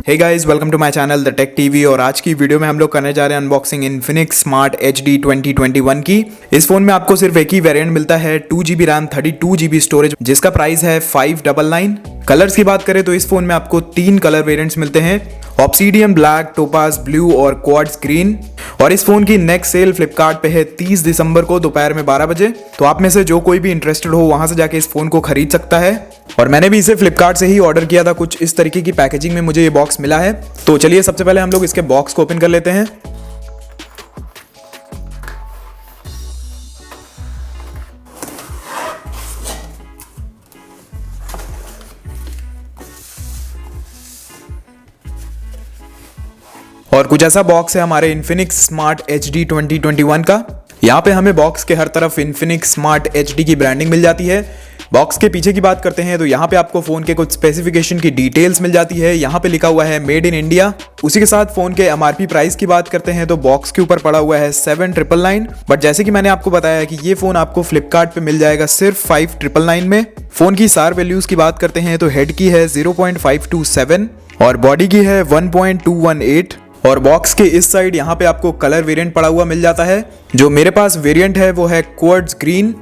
Hey guys, welcome to my channel the tech TV. और आज की वीडियो में हम लोग करने जा रहे हैं अनबॉक्सिंग इन्फिनिक्स स्मार्ट HD 2021 की। इस फोन में आपको सिर्फ एक ही वेरिएंट मिलता है, 2GB रैम 32GB स्टोरेज, जिसका प्राइस है 599। कलर्स की बात करें तो इस फोन में आपको 3 कलर वेरिएंट्स मिलते हैं, ऑब्सीडियन ब्लैक, टोपाज ब्लू और क्वार्ट्ज ग्रीन। और इस फोन की नेक्स्ट सेल फ्लिपकार्ट पे है 30 दिसंबर को दोपहर में 12 बजे। तो आप में से जो कोई भी इंटरेस्टेड हो वहां से जाके इस फोन को खरीद सकता है। और मैंने भी इसे फ्लिपकार्ट से ही ऑर्डर किया था। कुछ इस तरीके की पैकेजिंग में मुझे ये बॉक्स मिला है। तो चलिए सबसे पहले हम लोग इसके बॉक्स को ओपन कर लेते हैं। और कुछ ऐसा बॉक्स है हमारे इन्फिनिक्स स्मार्ट HD 2021 का। यहाँ पे हमें बॉक्स के हर तरफ इन्फिनिक्स स्मार्ट HD की ब्रांडिंग मिल जाती है। बॉक्स के पीछे की बात करते हैं तो यहाँ पे आपको फोन के कुछ स्पेसिफिकेशन की डिटेल्स मिल जाती है। यहाँ पे लिखा हुआ है मेड इन इंडिया। उसी के साथ फोन के MRP प्राइस की बात करते हैं तो बॉक्स के ऊपर पड़ा हुआ है 7999। बट जैसे कि मैंने आपको बताया कि ये फोन आपको फ्लिपकार्ट पे मिल जाएगा सिर्फ 5999 में। फोन की सार वैल्यूज की बात करते हैं तो हेड की है 0.527 और बॉडी की है 1.218। और बॉक्स के इस साइड यहाँ पे आपको कलर वेरिएंट पड़ा हुआ मिल जाता है। जो मेरे पास वेरिएंट है वो है क्वार्ट्ज ग्रीन।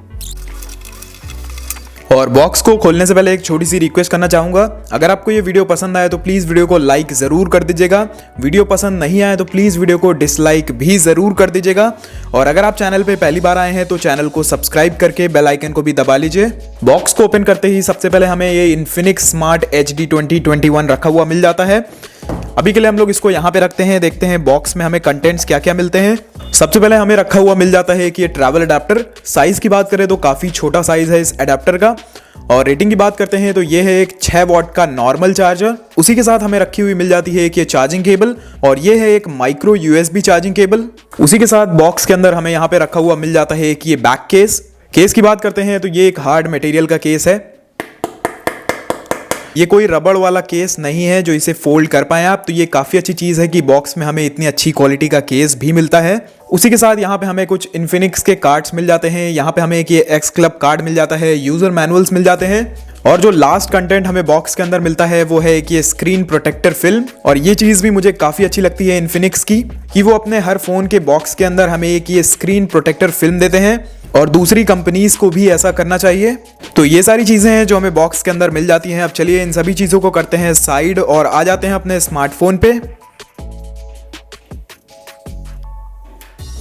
और बॉक्स को खोलने से पहले एक छोटी सी रिक्वेस्ट करना चाहूंगा, अगर आपको ये वीडियो पसंद आए तो प्लीज वीडियो को लाइक जरूर कर दीजिएगा। वीडियो पसंद नहीं आए तो प्लीज वीडियो को डिसलाइक भी जरूर कर दीजिएगा। और अगर आप चैनल पे पहली बार आए हैं तो चैनल को सब्सक्राइब करके बेल आइकन को भी दबा लीजिए। बॉक्स को ओपन करते ही सबसे पहले हमें ये इन्फिनिक्स स्मार्ट HD 2021 रखा हुआ मिल जाता है। अभी के लिए हम लोग इसको यहाँ पे रखते हैं, देखते हैं बॉक्स में हमें कंटेंट्स क्या क्या मिलते हैं। सबसे पहले हमें रखा हुआ मिल जाता है कि ये ट्रैवल अडेप्टर। साइज की बात करें तो काफी छोटा साइज है इस अडेप्टर का। और रेटिंग की बात करते हैं तो ये है एक 6 वॉट का नॉर्मल चार्जर। उसी के साथ हमें रखी हुई मिल जाती है कि ये चार्जिंग केबल, और ये है एक माइक्रो USB चार्जिंग केबल। उसी के साथ बॉक्स के अंदर हमें यहाँ पे रखा हुआ मिल जाता है कि ये बैक केस। केस की बात करते हैं तो ये एक हार्ड मटेरियल का केस है। ये कोई रबड़ वाला केस नहीं है जो इसे फोल्ड कर पाए आप। तो ये काफी अच्छी चीज है कि बॉक्स में हमें इतनी अच्छी क्वालिटी का केस भी मिलता है। उसी के साथ यहाँ पे हमें कुछ इन्फिनिक्स के कार्ड्स मिल जाते हैं। यहाँ पे हमें एक ये एक्स क्लब कार्ड मिल जाता है, यूजर मैनुअल्स मिल जाते हैं। और जो लास्ट कंटेंट हमें बॉक्स के अंदर मिलता है वो है कि ये स्क्रीन प्रोटेक्टर फिल्म। और ये चीज भी मुझे काफी अच्छी लगती है इन्फिनिक्स की, कि वो अपने हर फोन के बॉक्स के अंदर हमें एक ये स्क्रीन प्रोटेक्टर फिल्म देते हैं। और दूसरी कंपनीज को भी ऐसा करना चाहिए। तो ये सारी चीजें हैं जो हमें बॉक्स के अंदर मिल जाती हैं। अब चलिए इन सभी चीजों को करते हैं साइड और आ जाते हैं अपने स्मार्टफोन पे।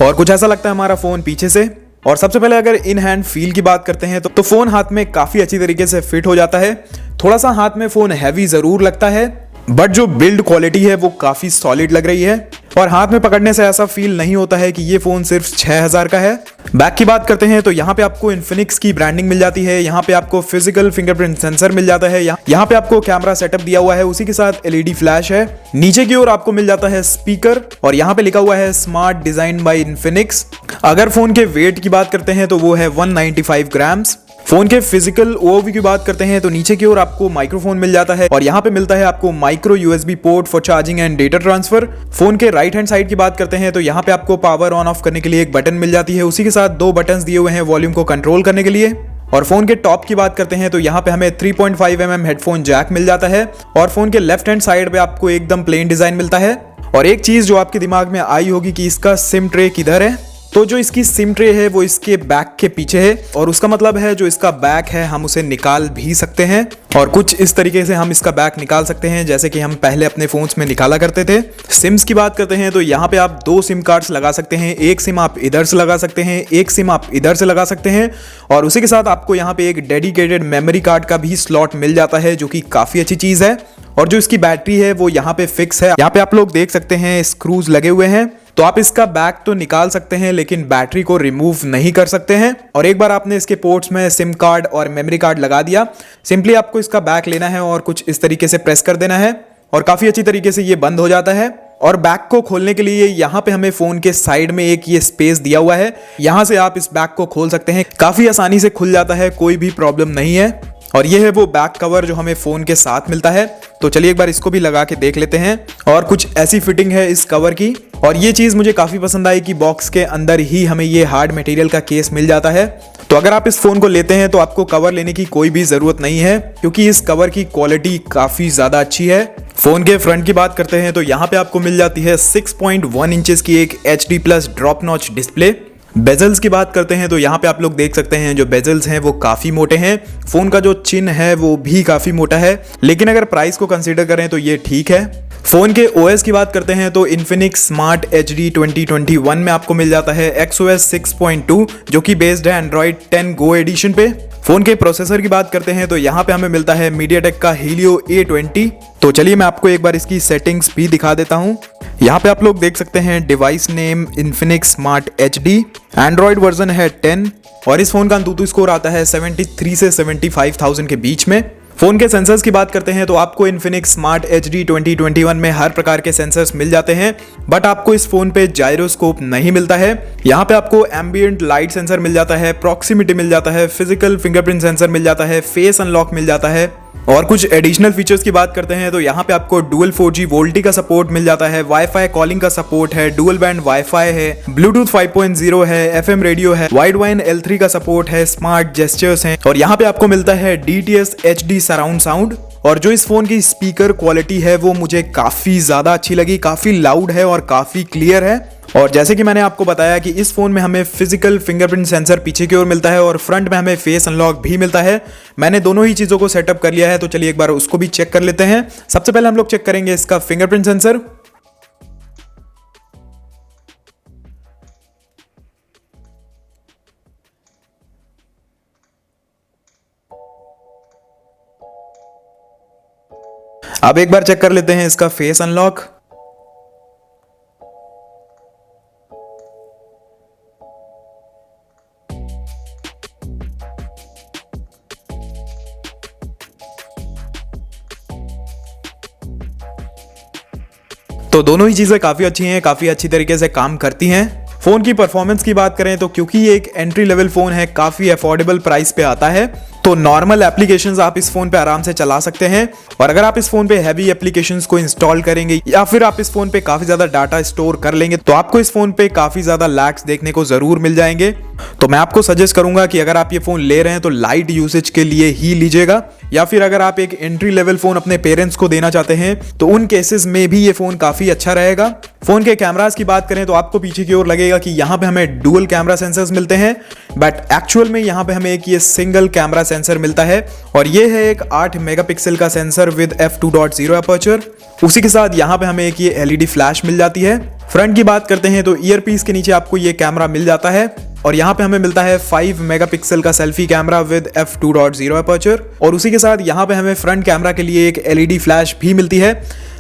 और कुछ ऐसा लगता है हमारा फोन पीछे से। और सबसे पहले अगर इन हैंड फील की बात करते हैं तो फोन हाथ में काफी अच्छी तरीके से फिट हो जाता है। थोड़ा सा हाथ में फोन हैवी जरूर लगता है, बट जो बिल्ड क्वालिटी है वो काफी सॉलिड लग रही है। और हाथ में पकड़ने से ऐसा फील नहीं होता है कि ये फोन सिर्फ 6000 का है। बैक की बात करते हैं तो यहाँ पे आपको इन्फिनिक्स की ब्रांडिंग मिल जाती है। यहाँ पे आपको फिजिकल फिंगरप्रिंट सेंसर मिल जाता है। यहाँ पे आपको कैमरा सेटअप दिया हुआ है, उसी के साथ LED फ्लैश है। नीचे की ओर आपको मिल जाता है स्पीकर, और यहाँ पे लिखा हुआ है स्मार्ट डिजाइन बाय इन्फिनिक्स। अगर फोन के वेट की बात करते हैं तो वो है 195 ग्राम्स। फोन के फिजिकल ओवरव्यू की बात करते हैं तो नीचे की ओर आपको माइक्रोफोन मिल जाता है, और यहाँ पे मिलता है आपको micro USB port for charging and data transfer. Phone के राइट हैंड साइड की बात करते हैं तो यहाँ पे आपको पावर ऑन ऑफ करने के लिए एक बटन मिल जाती है। उसी के साथ 2 बटन्स दिए हुए हैं वॉल्यूम को कंट्रोल करने के लिए। और फोन के टॉप की बात करते हैं तो यहाँ पे हमें 3.5 mm हेडफोन जैक मिल जाता है। और फोन के लेफ्ट हैंड साइड पे आपको एकदम प्लेन डिजाइन मिलता है। और एक चीज जो आपके दिमाग में आई होगी कि इसका सिम ट्रे किधर है, तो जो इसकी सिम ट्रे है वो इसके बैक के पीछे है। और उसका मतलब है जो इसका बैक है हम उसे निकाल भी सकते हैं। और कुछ इस तरीके से हम इसका बैक निकाल सकते हैं जैसे कि हम पहले अपने फोन्स में निकाला करते थे। सिम्स की बात करते हैं तो यहाँ पे आप 2 सिम कार्ड्स लगा सकते हैं। एक सिम आप इधर से लगा सकते हैं, एक सिम आप इधर से लगा सकते हैं। और उसी के साथ आपको यहाँ पे एक डेडिकेटेड मेमोरी कार्ड का भी स्लॉट मिल जाता है, जो कि काफी अच्छी चीज है। और जो इसकी बैटरी है वो यहाँ पे फिक्स है। यहाँ पे आप लोग देख सकते हैं स्क्रूज लगे हुए हैं। तो आप इसका बैक तो निकाल सकते हैं लेकिन बैटरी को रिमूव नहीं कर सकते हैं। और एक बार आपने इसके पोर्ट्स में सिम कार्ड और मेमोरी कार्ड लगा दिया, सिंपली आपको इसका बैक लेना है और कुछ इस तरीके से प्रेस कर देना है, और काफी अच्छी तरीके से ये बंद हो जाता है। और बैक को खोलने के लिए यहाँ पे हमें फोन के साइड में एक ये स्पेस दिया हुआ है। यहाँ से आप इस बैक को खोल सकते हैं, काफी आसानी से खुल जाता है, कोई भी प्रॉब्लम नहीं है। और ये है वो बैक कवर जो हमें फोन के साथ मिलता है। तो चलिए एक बार इसको भी लगा के देख लेते हैं। और कुछ ऐसी फिटिंग है इस कवर की। और ये चीज मुझे काफी पसंद आई कि बॉक्स के अंदर ही हमें ये हार्ड मटेरियल का केस मिल जाता है। तो अगर आप इस फोन को लेते हैं तो आपको कवर लेने की कोई भी जरूरत नहीं है, क्योंकि इस कवर की क्वालिटी काफी ज्यादा अच्छी है। फोन के फ्रंट की बात करते हैं तो यहाँ पे आपको मिल जाती है 6.1 इंचेस की एक HD plus drop notch display. Bezels की बात करते हैं तो यहाँ पे आप लोग देख सकते हैं जो बेजल्स हैं वो काफी मोटे हैं। फोन का जो चिन है वो भी काफी मोटा है, लेकिन अगर प्राइस को कंसीडर करें तो ये ठीक है। फोन के OS की बात करते हैं तो Infinix Smart HD 2021 में आपको मिल जाता है XOS 6.2 जो कि बेस्ड है Android 10 Go एडिशन पे। फोन के प्रोसेसर की बात करते हैं तो यहाँ पे हमें मिलता है MediaTek का Helio A20। तो चलिए मैं आपको एक बार इसकी सेटिंग्स भी दिखा देता हूँ। यहाँ पे आप लोग देख सकते हैं device name Infinix Smart HD, Android version है 10 और इस फोन का अंतुतु स्कोर आता है 73 से 75,000 के बीच में। फोन के सेंसर्स की बात करते हैं तो आपको Infinix Smart HD 2021 में हर प्रकार के सेंसर्स मिल जाते हैं, बट आपको इस फोन पे जायरोस्कोप नहीं मिलता है। यहाँ पे आपको एम्बिएंट लाइट सेंसर मिल जाता है, प्रॉक्सिमिटी मिल जाता है, फिजिकल फिंगरप्रिंट सेंसर मिल जाता है, फेस अनलॉक मिल जाता है। और कुछ एडिशनल फीचर्स की बात करते हैं तो यहाँ पे आपको डुअल 4G वोल्टी का सपोर्ट मिल जाता है, वाईफाई कॉलिंग का सपोर्ट है, डुअल बैंड वाईफाई है, ब्लूटूथ 5.0 है, FM रेडियो है, वाइड वाइन L3 का सपोर्ट है, स्मार्ट जेस्चर्स हैं और यहाँ पे आपको मिलता है DTS HD सराउंड साउंड। और जो इस फोन की स्पीकर क्वालिटी है वो मुझे काफी ज्यादा अच्छी लगी, काफी लाउड है और काफी क्लियर है। और जैसे कि मैंने आपको बताया कि इस फोन में हमें फिजिकल फिंगरप्रिंट सेंसर पीछे की ओर मिलता है और फ्रंट में हमें फेस अनलॉक भी मिलता है। मैंने दोनों ही चीजों को सेटअप कर लिया है, तो चलिए एक बार उसको भी चेक कर लेते हैं। सबसे पहले हम लोग चेक करेंगे इसका फिंगरप्रिंट सेंसर। अब एक बार चेक कर लेते हैं इसका फेस अनलॉक। तो दोनों ही चीजें काफी अच्छी हैं, काफी अच्छी तरीके से काम करती हैं। फोन की परफॉर्मेंस की बात करें तो क्योंकि ये एक एंट्री लेवल फोन है, काफी अफोर्डेबल प्राइस पे आता है, तो नॉर्मल एप्लीकेशंस आप इस फोन पे आराम से चला सकते हैं। और अगर आप इस फोन पे हैवी एप्लीकेशंस को इंस्टॉल करेंगे या फिर आप इस फोन पे काफी ज्यादा डाटा स्टोर कर लेंगे तो आपको इस फोन पे काफी ज्यादा लैग्स देखने को जरूर मिल जाएंगे। तो मैं आपको सजेस्ट करूंगा कि अगर आप ये फोन ले रहे हैं तो लाइट यूसेज के लिए ही लीजिएगा, या फिर अगर आप एक एंट्री लेवल फोन अपने पेरेंट्स को देना चाहते हैं तो उन केसेस में भी ये फोन काफी अच्छा रहेगा। फोन के कैमरास की बात करें तो आपको पीछे की ओर लगेगा कि यहाँ पे हमें डुअल कैमरा सेंसर्स मिलते हैं, बट एक्चुअल में यहाँ पे हमें एक ये सिंगल कैमरा सेंसर मिलता है और ये है एक 8 मेगापिक्सल का सेंसर विद f2.0 अपर्चर। उसी के साथ यहाँ पे हमें एक ये LED फ्लैश मिल जाती है। फ्रंट की बात करते हैं तो ईयरपीस के नीचे आपको ये कैमरा मिल जाता है और यहाँ पे हमें मिलता है 5 मेगापिक्सल का selfie camera with f2.0 aperture और उसी के साथ यहाँ पे हमें फ्रंट कैमरा के लिए एक LED फ्लैश भी मिलती है।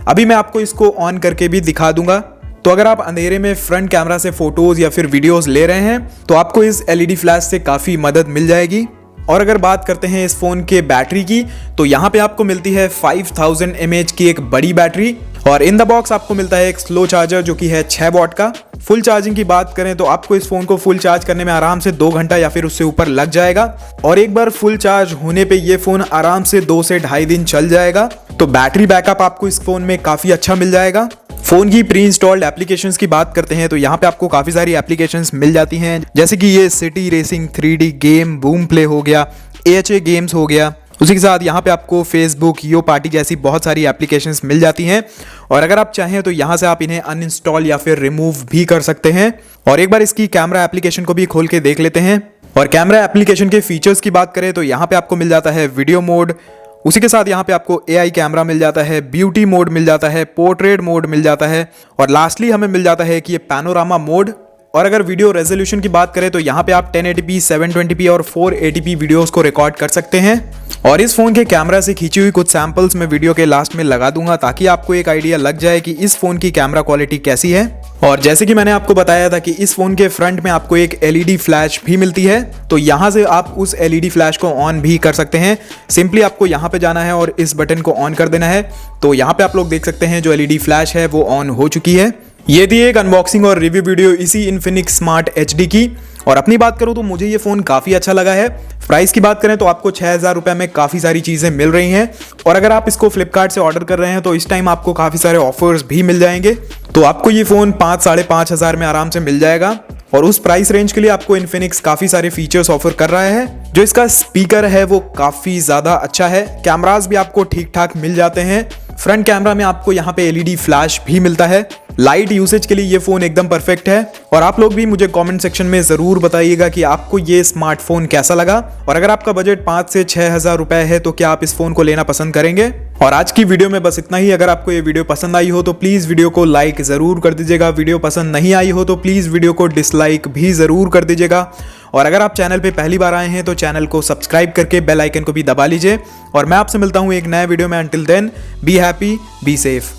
अभी मैं आपको इसको ऑन करके भी दिखा दूंगा। तो अगर आप अंधेरे में फ्रंट कैमरा से फोटोज या फिर वीडियोस ले रहे हैं तो आपको इस LED फ्लैश से काफी मदद मिल जाएगी। और अगर बात करते हैं इस फोन के बैटरी की तो यहाँ पे आपको मिलती है 5000 mAh की एक बड़ी बैटरी और इन द बॉक्स आपको मिलता है एक स्लो चार्जर जो कि है 6 वॉट का। फुल चार्जिंग की बात करें तो आपको इस फोन को फुल चार्ज करने में आराम से 2 घंटा या फिर उससे ऊपर लग जाएगा और एक बार फुल चार्ज होने पे ये फोन आराम से 2 से 2.5 दिन चल जाएगा। तो बैटरी बैकअप आपको इस फोन में काफी अच्छा मिल जाएगा। फोन की प्री इंस्टॉल्ड एप्लीकेशंस की बात करते हैं तो यहाँ पे आपको काफी सारी एप्लीकेशंस मिल जाती हैं, जैसे कि ये city racing 3D game, boom play हो गया, AHA गेम्स हो गया। उसी के साथ यहाँ पे आपको फेसबुक, यो पार्टी जैसी बहुत सारी एप्लीकेशंस मिल जाती हैं और अगर आप चाहें तो यहाँ से आप इन्हें अनइंस्टॉल या फिर रिमूव भी कर सकते हैं। और एक बार इसकी कैमरा एप्लीकेशन को भी खोल के देख लेते हैं। और कैमरा एप्लीकेशन के फीचर्स की बात करें तो यहाँ पे आपको मिल जाता है वीडियो मोड, उसी के साथ यहाँ पे आपको AI कैमरा मिल जाता है, ब्यूटी मोड मिल जाता है, पोर्ट्रेट मोड मिल जाता है और लास्टली हमें मिल जाता है कि ये पैनोरामा मोड। और अगर वीडियो रेजोल्यूशन की बात करें तो यहाँ पे आप 1080p, 720p और 480p वीडियोस को रिकॉर्ड कर सकते हैं। और इस फोन के कैमरा से खींची हुई कुछ सैंपल्स मैं वीडियो के लास्ट में लगा दूंगा ताकि आपको एक आइडिया लग जाए कि इस फोन की कैमरा क्वालिटी कैसी है। और जैसे कि मैंने आपको बताया था कि इस फोन के फ्रंट में आपको एक LED फ्लैश भी मिलती है, तो यहाँ से आप उस LED फ्लैश को ऑन भी कर सकते हैं। सिंपली आपको यहाँ पे जाना है और इस बटन को ऑन कर देना है। तो यहाँ पे आप लोग देख सकते हैं जो LED फ्लैश है वो ऑन हो चुकी है। ये थी एक अनबॉक्सिंग और रिव्यू वीडियो इसी Infinix Smart HD की। और अपनी बात करूं तो मुझे ये फोन काफी अच्छा लगा है। प्राइस की बात करें तो आपको 6000 रुपए में काफी सारी चीजें मिल रही हैं और अगर आप इसको फ्लिपकार्ट से ऑर्डर कर रहे हैं तो इस टाइम आपको काफी सारे ऑफर्स भी मिल जाएंगे। तो आपको ये फोन 5-5.5 में आराम से मिल जाएगा और उस प्राइस रेंज के लिए आपको Infinix काफी सारे फीचर्स ऑफर कर रहा है। जो इसका स्पीकर है वो काफी ज्यादा अच्छा है, कैमरास भी आपको ठीक ठाक मिल जाते हैं, फ्रंट कैमरा में आपको यहाँ पे LED फ्लैश भी मिलता है। लाइट यूसेज के लिए ये फोन एकदम परफेक्ट है। और आप लोग भी मुझे कमेंट सेक्शन में जरूर बताइएगा कि आपको ये स्मार्टफोन कैसा लगा, और अगर आपका बजट 5 से 6 हज़ार रुपए है तो क्या आप इस फोन को लेना पसंद करेंगे। और आज की वीडियो में बस इतना ही। अगर आपको ये वीडियो पसंद आई हो तो प्लीज वीडियो को लाइक जरूर कर दीजिएगा। वीडियो पसंद नहीं आई हो तो प्लीज वीडियो को डिसलाइक भी जरूर कर दीजिएगा। और अगर आप चैनल पे पहली बार आए हैं तो चैनल को सब्सक्राइब करके बेल आइकन को भी दबा लीजिए। और मैं आपसे मिलता हूं एक नए वीडियो में। Until then be happy, be safe.